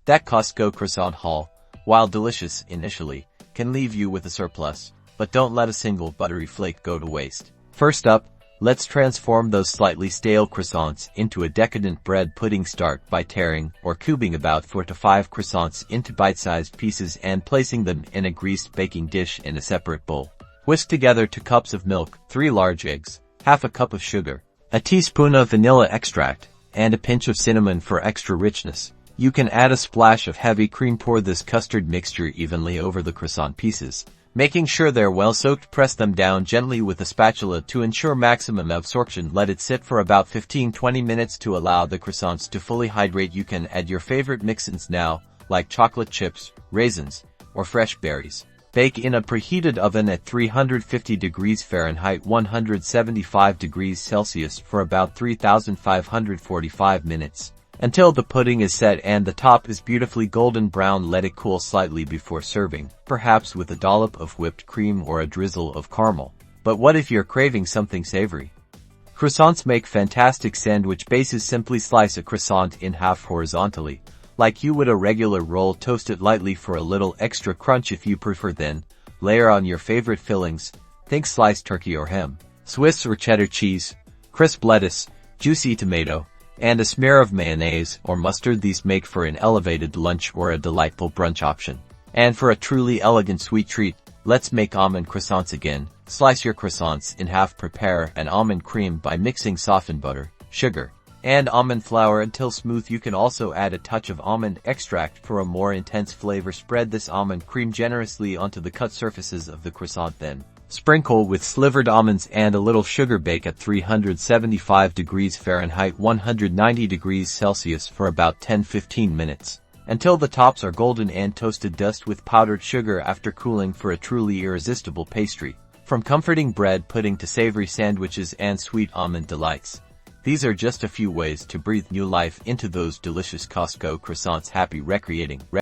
That Costco croissant haul, while delicious initially, can leave you with a surplus, but don't let a single buttery flake go to waste. First up, let's transform those slightly stale croissants into a decadent bread pudding. Start by tearing or cubing about 4 to 5 croissants into bite-sized pieces and placing them in a greased baking dish in a separate bowl. Whisk together 2 cups of milk, 3 large eggs, half a cup of sugar, a teaspoon of vanilla extract, and a pinch of cinnamon for extra richness. You can add a splash of heavy cream. Pour this custard mixture evenly over the croissant pieces, making sure they're well soaked. Press them down gently with a spatula to ensure maximum absorption. Let it sit for about 15-20 minutes to allow the croissants to fully hydrate. You can add your favorite mix-ins now, like chocolate chips, raisins, or fresh berries. Bake in a preheated oven at 350 degrees Fahrenheit 175 degrees Celsius for about 3,545 minutes. Until the pudding is set and the top is beautifully golden brown. Let it cool slightly before serving, perhaps with a dollop of whipped cream or a drizzle of caramel. But what if you're craving something savory? Croissants make fantastic sandwich bases. Simply slice a croissant in half horizontally, like you would a regular roll. Toast it lightly for a little extra crunch if you prefer. Then, layer on your favorite fillings. Think sliced turkey or ham, Swiss or cheddar cheese, crisp lettuce, juicy tomato, and a smear of mayonnaise or mustard. These make for an elevated lunch or a delightful brunch option. And for a truly elegant sweet treat, let's make almond croissants again. Slice your croissants in half. Prepare an almond cream by mixing softened butter, sugar, and almond flour until smooth. You can also add a touch of almond extract for a more intense flavor. Spread this almond cream generously onto the cut surfaces of the croissant. Then, sprinkle with slivered almonds and a little sugar. Bake at 375 degrees Fahrenheit 190 degrees Celsius for about 10-15 minutes, until the tops are golden and toasted. Dust with powdered sugar after cooling for a truly irresistible pastry. From comforting bread pudding to savory sandwiches and sweet almond delights, these are just a few ways to breathe new life into those delicious Costco croissants. Happy recreating!